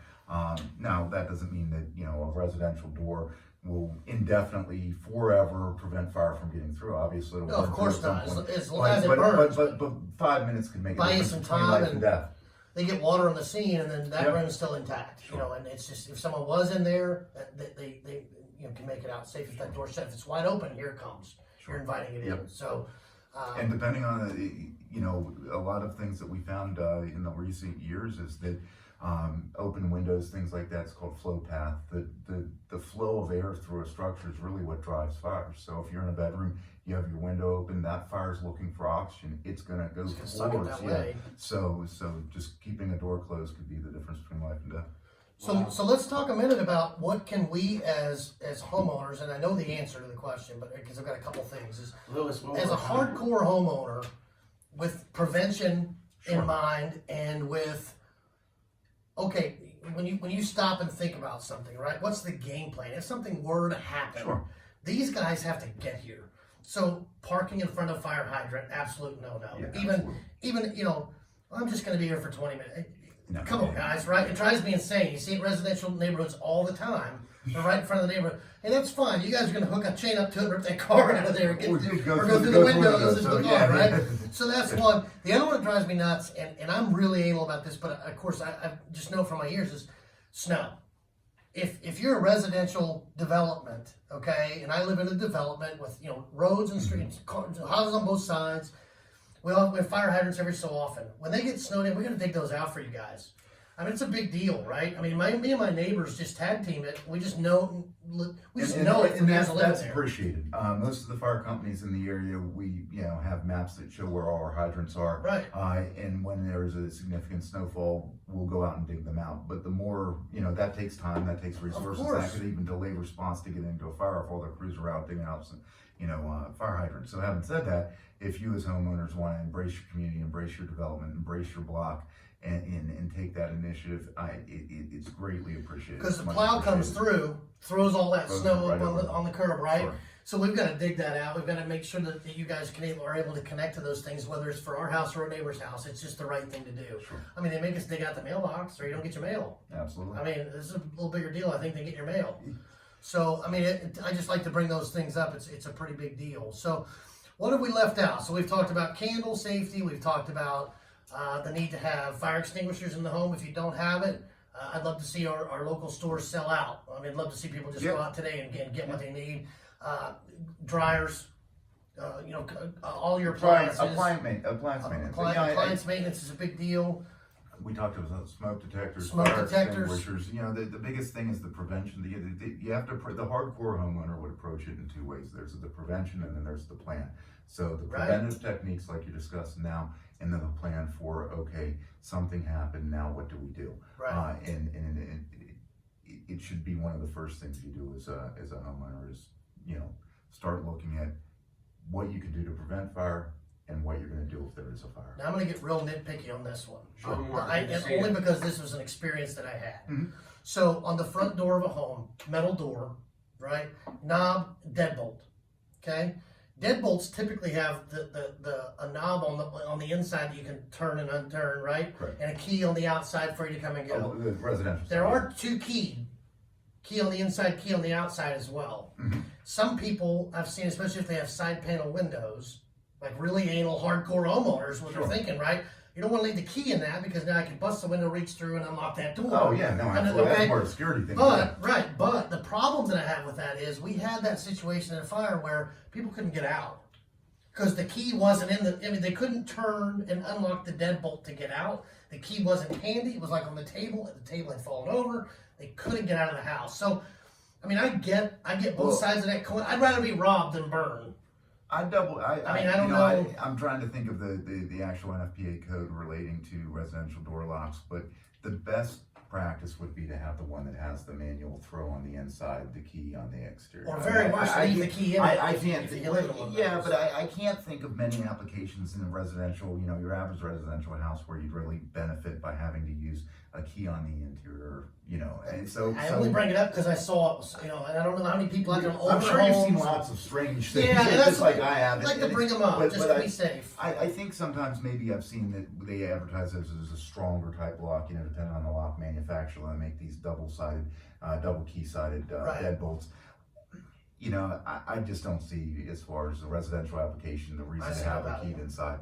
Now that doesn't mean that a residential door will indefinitely, forever prevent fire from getting through. Obviously, it'll No, burn of course through at not. some point. As long as it burns. But 5 minutes can make a Buy you difference some between time life and death. They get water on the scene, and then that Yep. room's still intact. Sure. And it's just, if someone was in there, they can make it out safe. If that door's shut, if it's wide open, here it comes. Sure. You're inviting it in. Yep. So, And depending on a lot of things that we found in the recent years is that open windows, things like that's called flow path. The flow of air through a structure is really what drives fires. So if you're in a bedroom, you have your window open, that fire's looking for oxygen, it's gonna go It's gonna suck it forwards. that way. So just keeping a door closed could be the difference between life and death. so let's talk a minute about what can we as homeowners, and I know the answer to the question, but because I've got a couple things, is Lewis, what as a were- hardcore homeowner with prevention Sure. in mind, and with, okay, when you stop and think about something, right? What's the game plan? If something were to happen, Sure. these guys have to get here. So parking in front of fire hydrant, absolute no. Yeah, Even I'm just going to be here for 20 minutes. No. Come on, guys, right? It drives me insane. You see it in residential neighborhoods all the time. They're right in front of the neighborhood. And that's fine. You guys are going to hook a chain up to it, rip that car out of there, Or just go or through go through the windows window, into so the yeah. car, right? So that's one. The other one that drives me nuts, and I'm really anal about this, but of course I just know from my years, is snow. If you're a residential development, okay, and I live in a development with roads and streets, houses on both sides, we have fire hydrants every so often. When they get snowed in, we got to dig those out for you guys. I mean, it's a big deal, right? I mean, me and my neighbors just tag team it. We just know, it from years of living that's there. appreciated. Most of the fire companies in the area, we have maps that show where all our hydrants are. Right. And when there's a significant snowfall, we'll go out and dig them out. But the more, that takes time, that takes resources. course. That could even delay response to get into a fire if all their crews are out digging out some, fire hydrants. So having said that, if you as homeowners want to embrace your community, embrace your development, embrace your block, and take that initiative, it's greatly appreciated. Because the Much plow comes appreciated. through, throws all that Throws snow it right up on over. on the curb, right? Sure. So we've got to dig that out. We've got to make sure that you guys are able to connect to those things, whether it's for our house or a neighbor's house. It's just the right thing to do. Sure. I mean, they make us dig out the mailbox or you don't get your mail. Absolutely. I mean, this is a little bigger deal, I think, than getting your mail. So, I mean, I just like to bring those things up. It's a pretty big deal. So, what have we left out? So, we've talked about candle safety. We've talked about the need to have fire extinguishers in the home if you don't have it. I'd love to see our local stores sell out. I mean, I'd love to see people just Yep. go out today and get what they need. Dryers, all your appliances. Appliance maintenance. Appliance maintenance is a big deal. We talked about smoke detectors, Smoke fire detectors. extinguishers. The biggest thing is the prevention. You have to, the hardcore homeowner would approach it in two ways. There's the prevention and then there's the plan. So the Right. preventive techniques like you discussed now, and then the plan for, okay, something happened, now what do we do? Right. And it should be one of the first things you do as a homeowner is, start looking at what you can do to prevent fire and what you're gonna do if there is a fire. Now I'm going to get real nitpicky on this one. Sure. And only because this was an experience that I had. Mhm. So on the front door of a home, metal door, right? Knob, deadbolt. Okay? Deadbolts typically have a knob on the inside that you can turn and unturn, right? Correct. And a key on the outside for you to come and go. The residential. There side. are two key on the inside, key on the outside as well. Mhm. Some people I've seen, especially if they have side panel windows, like really anal hardcore homeowners, what Sure. they're thinking, right? You don't want to leave the key in that because now I can bust the window, reach through, and unlock that door. Oh yeah, no, And, absolutely. That's okay, more of a security thing. but the problem that I have with that is we had that situation in a fire where people couldn't get out because the key wasn't in the. I mean, they couldn't turn and unlock the deadbolt to get out. The key wasn't handy. It was like on the table, and the table had fallen over. They couldn't get out of the house. So, I mean, I get both Well- sides of that coin. I'd rather be robbed than burned. I mean, I don't know. I'm trying to think of the actual NFPA code relating to residential door locks, but the best practice would be to have the one that has the manual throw on the inside, the key on the exterior. Or very worse, leave the key in it I if can't. you live in one of Yeah, those. but I can't think of many applications in a residential, your average residential house where you'd really benefit by having to use a key on the interior, and so. I only bring it up because I saw it, and I don't know how many people out there own I'm sure you've seen homes. lots of strange things, Yeah, that's just like I have. I'd like to And- bring them up but- just but to be safe. I think sometimes maybe I've seen that they advertise this as a stronger type lock, depending on the lock manufacturer, and make these double-sided, double key-sided Right. deadbolts. I just don't see, as far as the residential application, the I reason see to have no a value. key inside.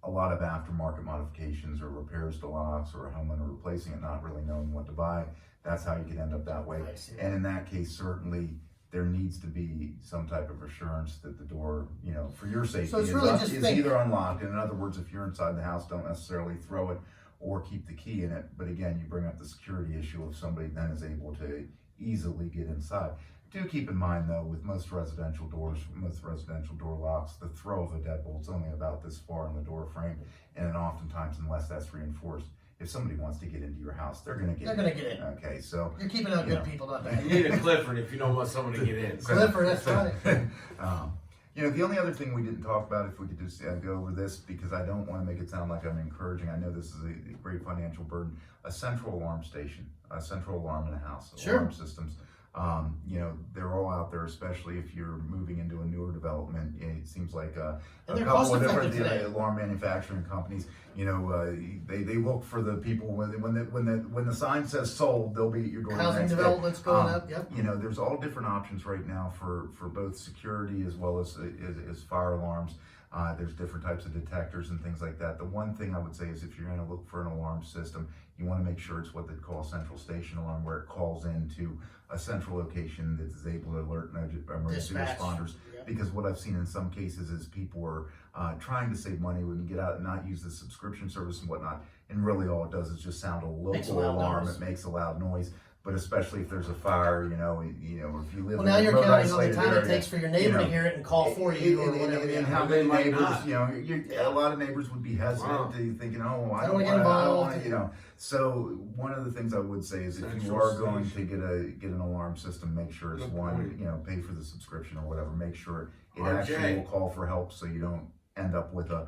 A lot of aftermarket modifications or repairs to locks, or a homeowner replacing it, not really knowing what to buy. That's how you can end up that way. I see. And in that case, certainly there needs to be some type of assurance that the door, for your safety, So it's really just is think- either unlocked. And in other words, if you're inside the house, don't necessarily throw it or keep the key in it. But again, you bring up the security issue of somebody then is able to easily get inside. Do keep in mind though, with most residential door locks, the throw of a deadbolt's only about this far in the door frame, and then oftentimes, unless that's reinforced, if somebody wants to get into your house, they're gonna get They're gonna get in. Okay, so You're keeping out good Yeah. people, not You bad. need a Clifford if you don't want someone to get in. Clifford, that's right. The only other thing we didn't talk about, if we could just go over this, because I don't want to make it sound like I'm encouraging, I know this is a great financial burden, a central alarm station, a central alarm in a house, Sure. alarm systems. They're all out there, especially if you're moving into a newer development. It seems like a And they're couple of cost-effective different today. alarm manufacturing companies. They look for the people when the sign says sold, they'll be at your door. the Housing next day. development's going up, yep. There's all different options right now for both security as well as fire alarms. There's different types of detectors and things like that. The one thing I would say is if you're going to look for an alarm system, you want to make sure it's what they call a central station alarm, where it calls into a central location that is able to alert emergency Dispatch. responders. Yep. Because what I've seen in some cases is people are trying to save money and get out and not use the subscription service and whatnot. And really all it does is just sound a Makes a local loud alarm. noise. It makes a loud noise. but especially if there's a fire, or if you live Well, in now a you're remote, counting on the isolated time it area, takes for your neighbor to hear it and call for you or whatever. And how Yeah. many They might neighbors, not. a lot of neighbors would be hesitant Wow. to thinking, oh, I I don't don't wanna get want involved. to, So one of the things I would say is if you Central are going to station. get an alarm system, make sure it's Good one, point. pay for the subscription or whatever. Make sure it RJ. actually will call for help, so you don't end up with a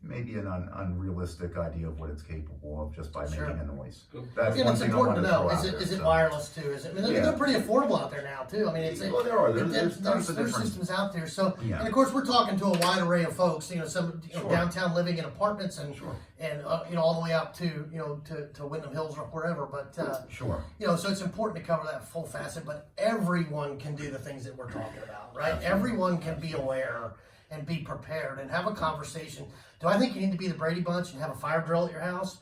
maybe an unrealistic idea of what it's capable of just by Sure. making a noise. Good. That's And one it's thing I important to wanted know, throw is out it, there, is it so. wireless too? Is it, Yeah. they're pretty affordable out there now too. I mean, Well, there are. There's there's tons of different. systems out there. So, Yeah. and of course, we're talking to a wide array of folks. Some Sure. downtown living in apartments and Sure. all the way up to to Wyndham Hills or wherever. But Sure. so it's important to cover that full facet. But everyone can do the things that we're talking about, right? Everyone can be aware and be prepared and have a conversation. Do I think you need to be the Brady Bunch and have a fire drill at your house?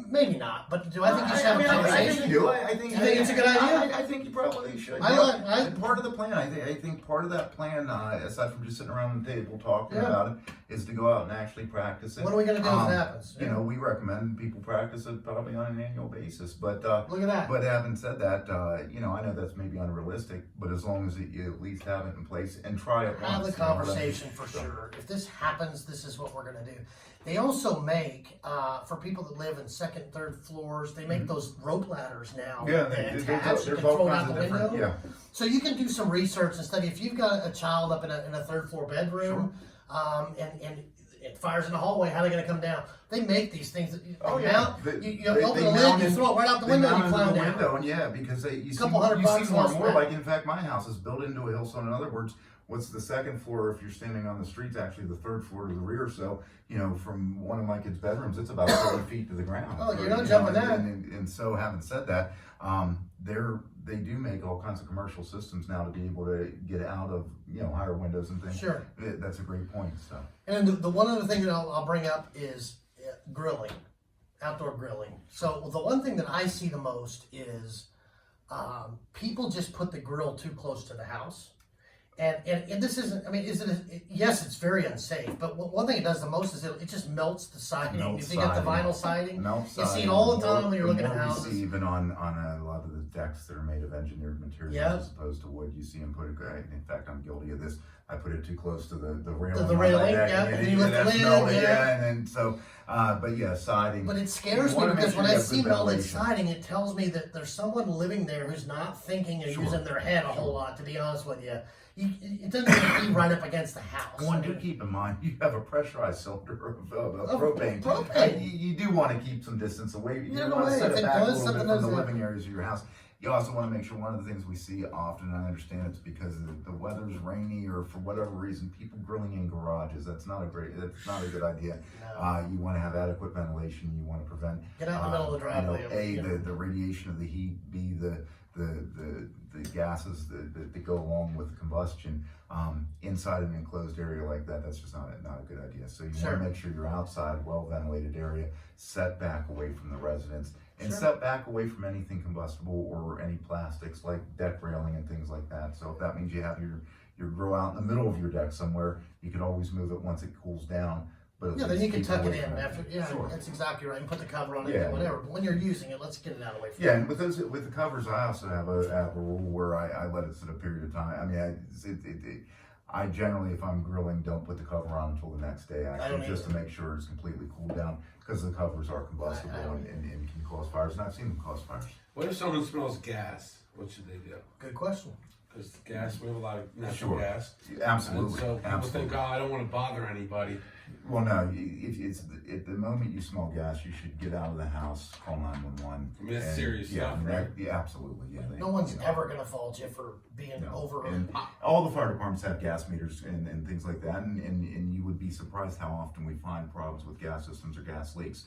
Maybe not, but do I think you should have a I conversation? think you do. I think. Do you think it's a good idea? I think you probably should. I part of the plan. I think part of that plan, aside from just sitting around the table talking Yeah. about it, is to go out and actually practice it. What are we gonna do if it happens? We recommend people practice it probably on an annual basis. But Look at that. But having said that, I know that's maybe unrealistic. But as long as you at least have it in place and try it Have once, the conversation for sure. If this happens, this is what we're gonna do. They also make for people that live in second, third floors. They make those rope ladders now. Yeah, that there's attach. You there's can all throw it kinds out of the different. window. Yeah. So you can do some research and study. If you've got a child up in a third floor bedroom, and it fires in the hallway, how are they going to come down? They make these things that you mount. You open the lid, you throw it right out the window, and you climb down. Window, and yeah, because you see $200 more and less more. rent. Like in fact, my house is built into a hillside. In other words, what's the second floor? If you're standing on the streets, actually the third floor to the rear. So from one of my kids' bedrooms, it's about 30 feet to the ground. Oh, you're not jumping that. And so, having said that, they do make all kinds of commercial systems now to be able to get out of higher windows and things. Sure. That's a great point. So. And the one other thing that I'll bring up is grilling, outdoor grilling. So the one thing that I see the most is people just put the grill too close to the house. And this isn't, I mean, yes, it's very unsafe, but one thing it does the most is it just melts the siding. If you got the vinyl siding, you see it all the time when you're looking at houses. We see even on a lot of the decks that are made of engineered materials as opposed to wood, you see them put it, in fact, I'm guilty of this. I put it too close to the railing. The railing, on my deck, yeah, and you lift the lid, and then so, but yeah, siding. But it scares me because when I see melted siding, it tells me that there's someone living there who's not thinking or using their head a whole lot, to be honest with you. It doesn't need to be right up against the house. One, do keep in mind, you have a pressurized cylinder of propane. Propane. You do want to keep some distance away. You Get want to away. set If it it back a does, little bit something from the does living areas of your house. You also want to make sure one of the things we see often, and I understand it's because the weather's rainy or for whatever reason, people grilling in garages. That's not a good idea. No. You want to have adequate ventilation. You want to prevent Get out in the middle of the driveway. the radiation of the heat, B, the gases that go along with combustion inside an enclosed area like that. That's just not a good idea. So you want to make sure you're outside, well ventilated area, set back away from the residence, and set back away from anything combustible or any plastics like deck railing and things like that. So if that means you have your grill out in the middle of your deck somewhere, you can always move it once it cools down. But then you can tuck it away in from after. That's exactly right. And put the cover on it, Yeah. whatever. But when you're using it, let's get it out of the way. Yeah, and with the covers, I also have a rule where I let it sit a period of time. I mean, I generally, if I'm grilling, don't put the cover on until the next day, actually, just to make sure it's completely cooled down, because the covers are combustible and can cause fires, and I've seen them cause fires. What if someone smells gas? What should they do? Good question. Because gas, we have a lot of natural gas. Absolutely. And so people think, I don't want to bother anybody. Well, no, it's at the moment you smell gas, you should get out of the house, call 911. I mean, that's serious stuff, and right? absolutely. Yeah, No one's ever going to fault you for being over. And all the fire departments have gas meters and things like that, and you would be surprised how often we find problems with gas systems or gas leaks.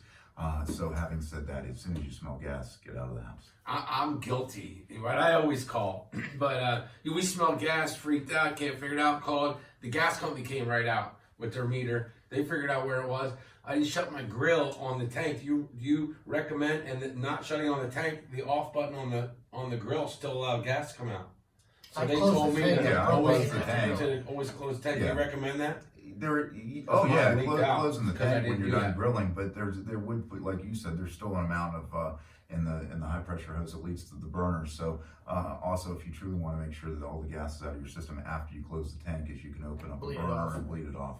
So having said that, as soon as you smell gas, get out of the house. I'm guilty, right? I always call, but we smelled gas, freaked out, can't figure it out, called. The gas company came right out with their meter. They figured out where it was. I didn't shut my grill on the tank. Do you recommend, and not shutting on the tank, the off button on the grill still allowed gas to come out? So they told me that always close the tank. Do you recommend that? Closing the tank when you're done grilling, but there would, like you said, there's still an amount of in the high pressure hose that leads to the burner. So also, if you truly want to make sure that all the gas is out of your system after you close the tank, is you can open up Bleed a it burner off. and bleed it off.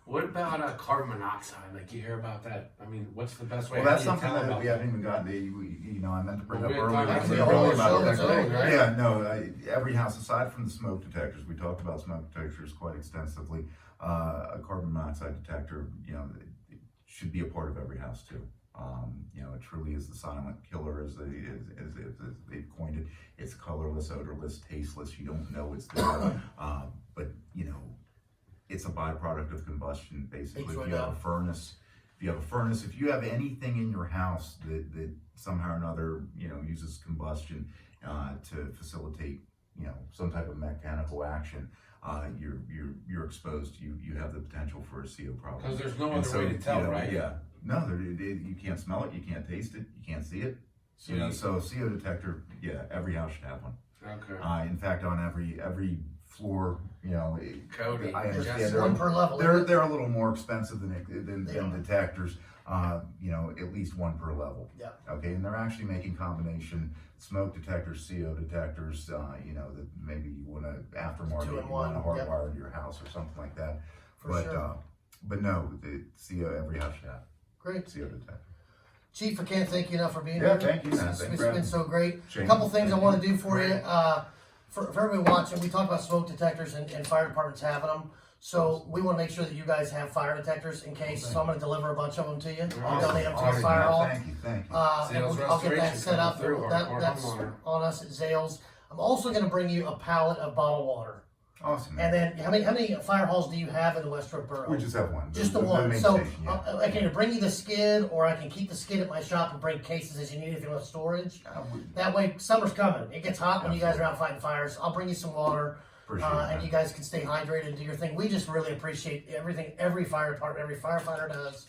What about carbon monoxide? Like, you hear about that? I mean, what's the best way? Well, that's How do you something tell that about we haven't even gotten to. You know, I meant to bring Well, up we earlier. had talked I about really the about whole that. show, right? Yeah, no, every house, aside from the smoke detectors, we talked about smoke detectors quite extensively. A carbon monoxide detector, you know, it should be a part of every house too. You know, it truly is the silent killer, as they've coined it. It's colorless, odorless, tasteless. You don't know it's there, but you know, it's a byproduct of combustion. Basically, if you have a furnace, if you have anything in your house that somehow or another, you know, uses combustion to facilitate, you know, some type of mechanical action, you're exposed. You have the potential for a CO problem. Because there's no And other way to tell, you know, right? Yeah. No, you can't smell it, you can't taste it, you can't see it. So You know, so a CO detector, yeah, every house should have one. Okay. In fact, on every floor, you know, Cody, I understand Just they're, one per level. isn't it? they're a little more expensive than They are. detectors. You know, at least one per level. Yeah. Okay, and they're actually making combination smoke detectors, CO detectors. You know, that maybe you want to aftermarket, Two you in want to one, yep. hardwire into your house or something like that. For sure. But no, the CO, every house should have Great. CO detector. Chief, I can't thank you enough for being Yeah, here. thank you, man. It's Thanks for been having so great. Shane, A couple things I thank want to you. do for you. For everybody watching, we talked about smoke detectors and fire departments having them. So we want to make sure that you guys have fire detectors in case. So I'm going to deliver a bunch of them to you. I'll donate them to the Awesome, fire man. hall. Thank you, thank you. And Zales I'll get that Restoration set up. coming through, our That's homeowner. on us at Zales. I'm also going to bring you a pallet of bottled water. Awesome, man. And then, how many fire halls do you have in the Westbrook Borough? We just have one. Just the one. main So station, yeah. I can either bring you the skid, or I can keep the skid at my shop and bring cases as you need if you want storage. That way, summer's coming. It gets hot when you guys are out fighting fires. I'll bring you some water, Appreciate it, and man. you guys can stay hydrated and do your thing. We just really appreciate everything every fire department, every firefighter does.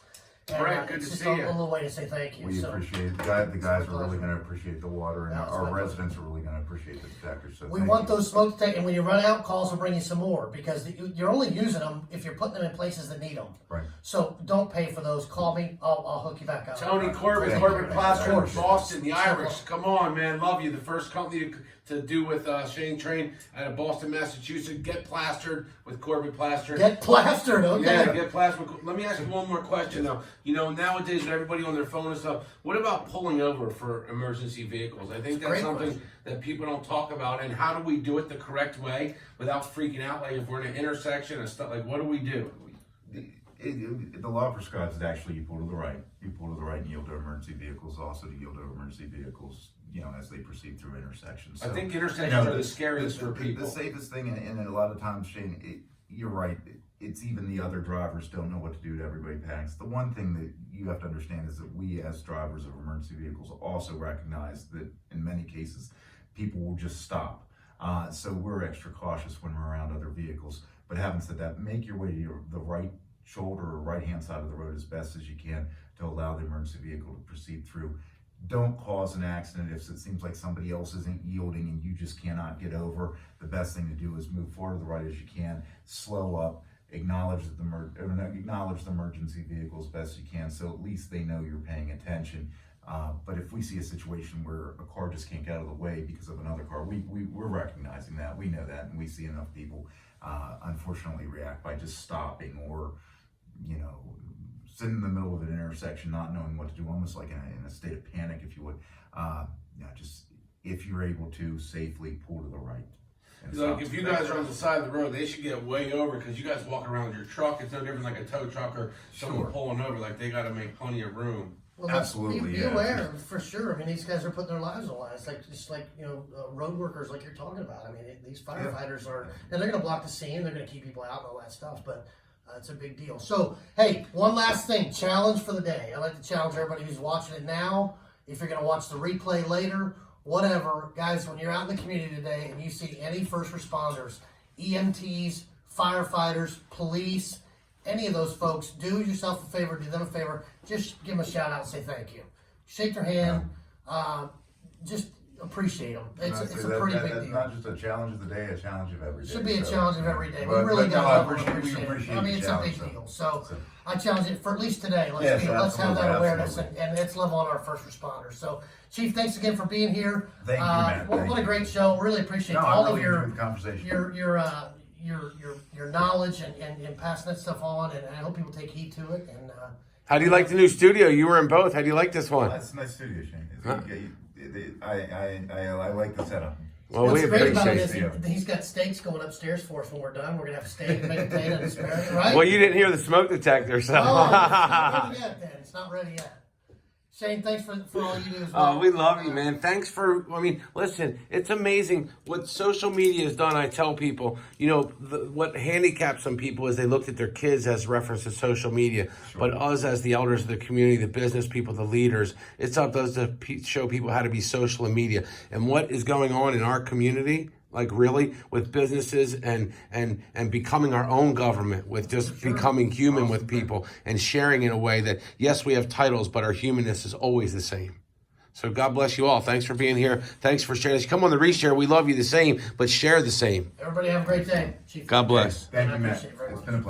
And, Brett, good it's to just see a you. little way to say thank you. We So appreciate it. The guys my are really pleasure. going to appreciate the water, and Yeah, it's our my pleasure. residents are really going to appreciate the detectors. So we thank want you. those smoke detectors, and when you run out, calls will bring you some more because you're only using them if you're putting them in places that need them. Right. So don't pay for those. Call me. I'll hook you back up. Tony Corbett, Thank you, Corbett man. Plaster in Of course. Boston, the Irish. Come on, man, love you. The first company to do with Shane Train out of Boston, Massachusetts. Get plastered with Corbett Plaster. Get plastered, okay? Yeah, get plastered. Let me ask you one more question though. You know, nowadays with everybody on their phone and stuff, what about pulling over for emergency vehicles? I think that's Great something question. that people don't talk about. And how do we do it the correct way without freaking out? Like if we're in an intersection and stuff, like what do we do? The law prescribes that actually you pull to the right. You pull to the right and yield to emergency vehicles, also to yield to emergency vehicles, you know, as they proceed through intersections. I So, think intersections you know, are the scariest for people. The safest thing, and a lot of times, Shane, you're right. It's even the other drivers don't know what to do. To everybody panics. The one thing that you have to understand is that we, as drivers of emergency vehicles, also recognize that in many cases, people will just stop. So we're extra cautious when we're around other vehicles. But having said that, make your way to the right shoulder or right hand side of the road as best as you can to allow the emergency vehicle to proceed through. Don't cause an accident if it seems like somebody else isn't yielding and you just cannot get over. The best thing to do is move forward to the right as you can, slow up, acknowledge the emergency vehicle as best you can, so at least they know you're paying attention. But if we see a situation where a car just can't get out of the way because of another car, we're recognizing that, we know that, and we see enough people unfortunately react by just stopping or, you know, sitting in the middle of an intersection, not knowing what to do, almost like in a state of panic, if you would. Just if you're able to safely pull to the right. and Like stop. if you guys are on the side of the road, they should get way over because you guys walk around with your truck. It's no different like a tow truck or someone Sure. pulling over. Like they got to make plenty of room. Well, Absolutely, Be yeah. aware for sure. I mean, these guys are putting their lives on the line. It's like just like road workers, like you're talking about. I mean, these firefighters are, and they're going to block the scene. They're going to keep people out and all that stuff. But it's a big deal. So, hey, one last thing, challenge for the day. I like to challenge everybody who's watching it now. If you're going to watch the replay later, whatever, guys. When you're out in the community today and you see any first responders, EMTs, firefighters, police, any of those folks, do yourself a favor, do them a favor, just give them a shout out and say thank you. Shake their hand, just appreciate them. It's a That- pretty that- big that's deal. not just a challenge of the day, a challenge of every day. Should be a So, challenge of every day. We but- really but no, got I to appreciate- we appreciate it. appreciate I mean, the it's a challenge, big so- deal. So so- I challenge it for at least today. Yes, Let's have that absolutely, awareness absolutely. and let's love on our first responders. So, Chief, thanks again for being here. Thank you, Matt. What, Thank what a you. great show. Really appreciate No, all I of really your enjoyed the conversation. your knowledge and passing that stuff on, and I hope people take heed to it. And How do you like the new studio? You were in both. How do you like this one? That's a nice studio, Shane. I like the setup. Well, what's we great about it appreciate is it. he's got steaks going upstairs for us when we're done. We're gonna have steak, baked potato, and asparagus, right? Well, you didn't hear the smoke detector, so. Oh, it's not ready yet. Then it's not ready yet. Shane, thanks for all you do as well. Oh, we love you, man. Thanks for, listen, it's amazing what social media has done. I tell people, what handicaps some people is they looked at their kids as reference to social media. Sure. But us as the elders of the community, the business people, the leaders, it's up to us to show people how to be social in media. And what is going on in our community, like really, with businesses and becoming our own government, with just becoming human with people and sharing in a way that, yes, we have titles, but our humanness is always the same. So God bless you all. Thanks for being here. Thanks for sharing this. Come on the reshare. We love you the same, but share the same. Everybody have a great day. Chief. God bless. Thank I you, Matt. appreciate it very It's much. been a pleasure.